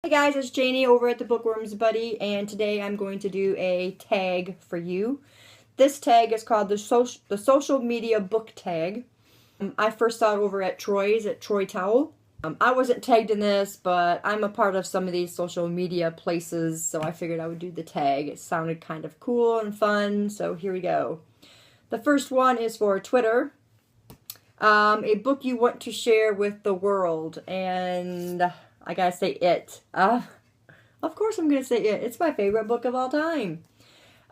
Hey guys, it's Janie over at the Bookworms Buddy, and today I'm going to do a tag for you. This tag is called the social media book tag. I first saw it over at Troi's at Troi Towel. I wasn't tagged in this, but I'm a part of some of these social media places, so I figured I would do the tag. It sounded kind of cool and fun, so here we go. The first one is for Twitter. A book you want to share with the world, and I gotta say it. Of course I'm gonna say it. It's my favorite book of all time.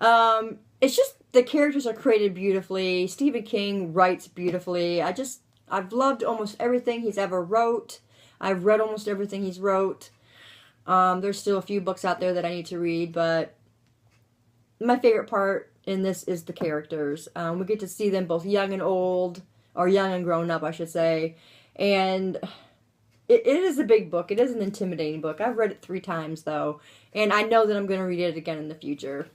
It's just, the characters are created beautifully. Stephen King writes beautifully. I've loved almost everything he's ever wrote. I've read almost everything he's wrote. There's still a few books out there that I need to read, but my favorite part in this is the characters. We get to see them both young and old, or young and grown up, I should say. And it is a big book. It is an intimidating book. I've read it 3 times, though, and I know that I'm going to read it again in the future.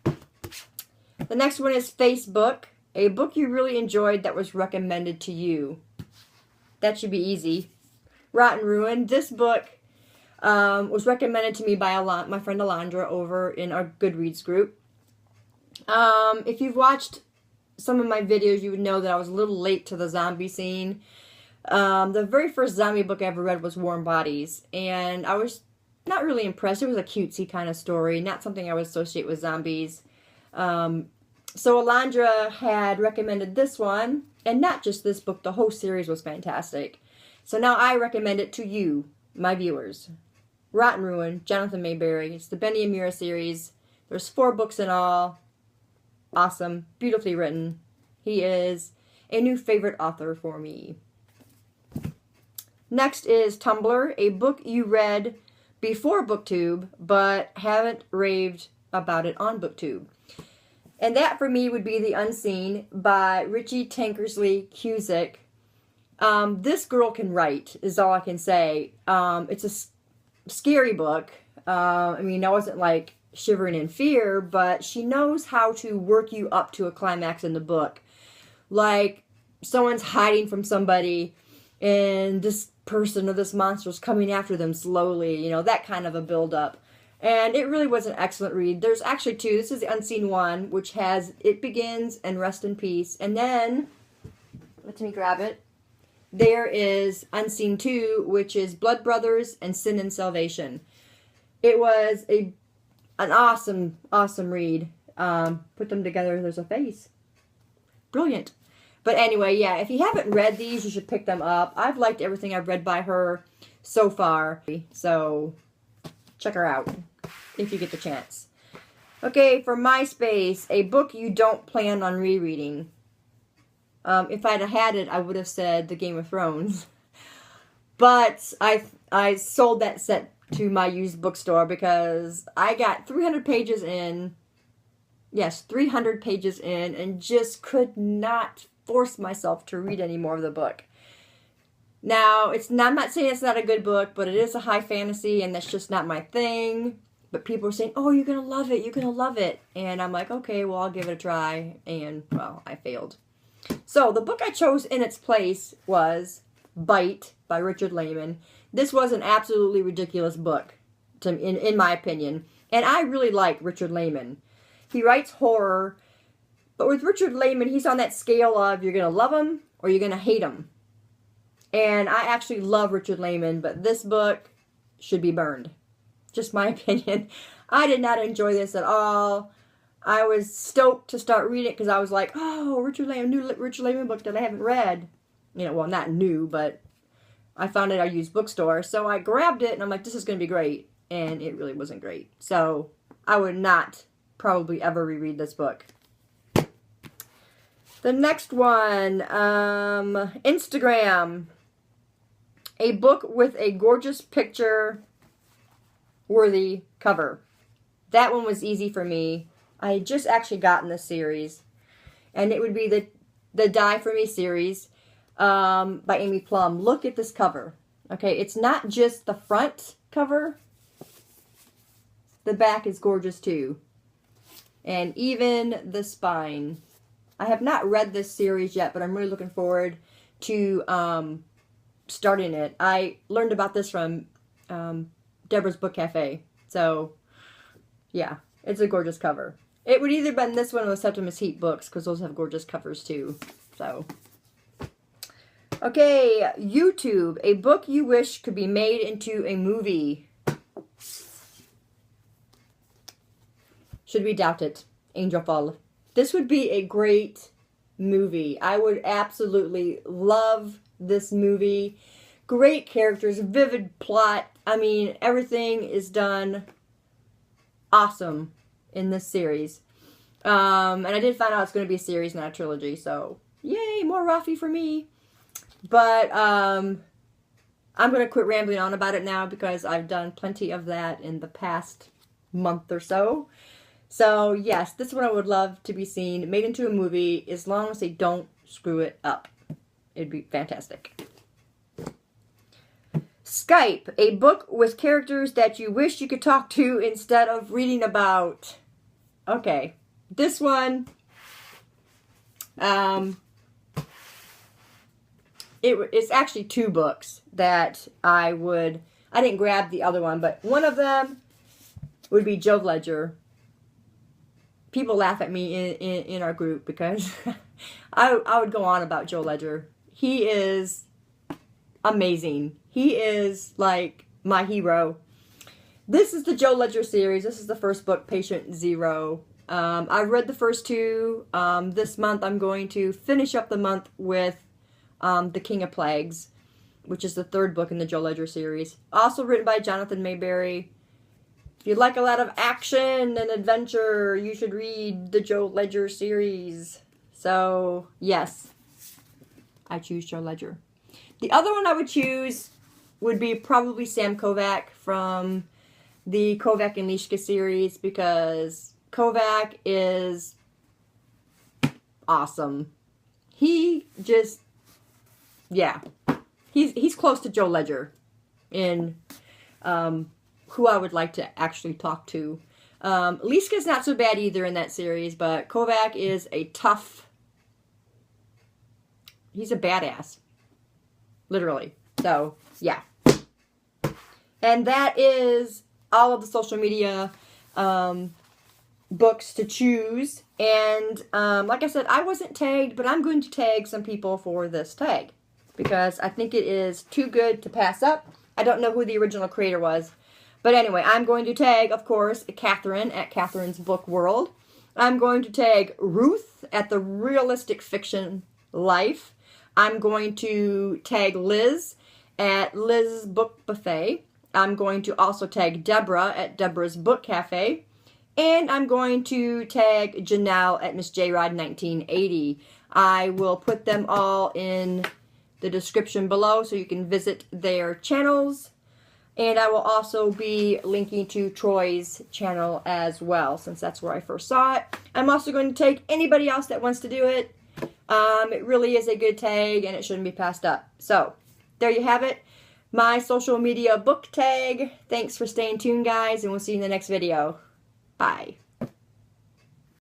The next one is Facebook. A book you really enjoyed that was recommended to you. That should be easy. Rotten Ruin. This book was recommended to me by my friend Alondra over in our Goodreads group. If you've watched some of my videos, you would know that I was a little late to the zombie scene. The very first zombie book I ever read was Warm Bodies, and I was not really impressed. It was a cutesy kind of story, not something I would associate with zombies. So Alondra had recommended this one, and not just this book, the whole series was fantastic. So now I recommend it to you, my viewers. Rotten Ruin, Jonathan Mayberry. It's the Benny and Mira series. There's 4 books in all. Awesome, beautifully written. He is a new favorite author for me. Next is Tumblr, a book you read before BookTube, but haven't raved about it on BookTube. And that for me would be The Unseen by Richie Tankersley Cusick. This girl can write, is all I can say. It's a scary book. I mean, I wasn't like shivering in fear, but she knows how to work you up to a climax in the book. Like, someone's hiding from somebody, and this person or this monster is coming after them slowly, you know, that kind of a build-up. And it really was an excellent read. There's actually 2. This is the Unseen one, which has It Begins and Rest in Peace. And then, let me grab it. There is Unseen 2, which is Blood Brothers and Sin and Salvation. It was an awesome, awesome read. Put them together, there's a face. Brilliant. But anyway, yeah, if you haven't read these, you should pick them up. I've liked everything I've read by her so far. So, check her out if you get the chance. Okay, for MySpace, a book you don't plan on rereading. If I'd have had it, I would have said The Game of Thrones. But I sold that set to my used bookstore because I got 300 pages in. Yes, 300 pages in, and just could not force myself to read any more of the book. Now, I'm not saying it's not a good book, but it is a high fantasy, and that's just not my thing. But people are saying, oh, you're going to love it, you're going to love it. And I'm like, okay, well, I'll give it a try. And, well, I failed. So, the book I chose in its place was Bite by Richard Lehman. This was an absolutely ridiculous book, in my opinion. And I really like Richard Lehman. He writes horror, but with Richard Lehman, he's on that scale of you're going to love him or you're going to hate him. And I actually love Richard Lehman, but this book should be burned. Just my opinion. I did not enjoy this at all. I was stoked to start reading it because I was like, oh, Richard Lehman, new Richard Lehman book that I haven't read. You know, well, not new, but I found it at our used bookstore. So I grabbed it and I'm like, this is going to be great. And it really wasn't great. So I would not probably ever reread this book. The next one, Instagram. A book with a gorgeous picture-worthy cover. That one was easy for me. I had just actually gotten this series. And it would be the Die For Me series by Amy Plum. Look at this cover. Okay, it's not just the front cover. The back is gorgeous too. And even the spine. I have not read this series yet, but I'm really looking forward to starting it. I learned about this from Deborah's Book Cafe. So, yeah, it's a gorgeous cover. It would either been this one or the Septimus Heat books, because those have gorgeous covers too. So, okay, YouTube, a book you wish could be made into a movie. Should we doubt it? Angel Fall. This would be a great movie. I would absolutely love this movie. Great characters, vivid plot. I mean, everything is done awesome in this series. And I did find out it's going to be a series, not a trilogy. So, yay, more Rafi for me. But I'm going to quit rambling on about it now because I've done plenty of that in the past month or so. So, yes, this one I would love to be seen, made into a movie, as long as they don't screw it up. It'd be fantastic. Skype, a book with characters that you wish you could talk to instead of reading about. Okay, this one, it's actually two books that I didn't grab the other one, but one of them would be Joe Ledger. People laugh at me in our group because I would go on about Joe Ledger. He is amazing. He is like my hero. This is the Joe Ledger series. This is the first book, Patient Zero. I've read the first two. This month I'm going to finish up the month with The King of Plagues, which is the third book in the Joe Ledger series. Also written by Jonathan Mayberry. If you like a lot of action and adventure, you should read the Joe Ledger series. So, yes, I choose Joe Ledger. The other one I would choose would be probably Sam Kovac from the Kovac and Lishka series, because Kovac is awesome. He just, yeah, he's close to Joe Ledger in who I would like to actually talk to. Lishka's not so bad either in that series, but Kovac is a tough, he's a badass. Literally. So, yeah. And that is all of the social media books to choose. And like I said, I wasn't tagged, but I'm going to tag some people for this tag, because I think it is too good to pass up. I don't know who the original creator was. But anyway, I'm going to tag, of course, Catherine at Catherine's Book World. I'm going to tag Ruth at The Realistic Fiction Life. I'm going to tag Liz at Liz's Book Buffet. I'm going to also tag Deborah at Deborah's Book Cafe. And I'm going to tag Janelle at Miss J Rod 1980. I will put them all in the description below so you can visit their channels. And I will also be linking to Troi's channel as well, since that's where I first saw it. I'm also going to tag anybody else that wants to do it. It really is a good tag, and it shouldn't be passed up. So, there you have it. My social media book tag. Thanks for staying tuned, guys, and we'll see you in the next video. Bye.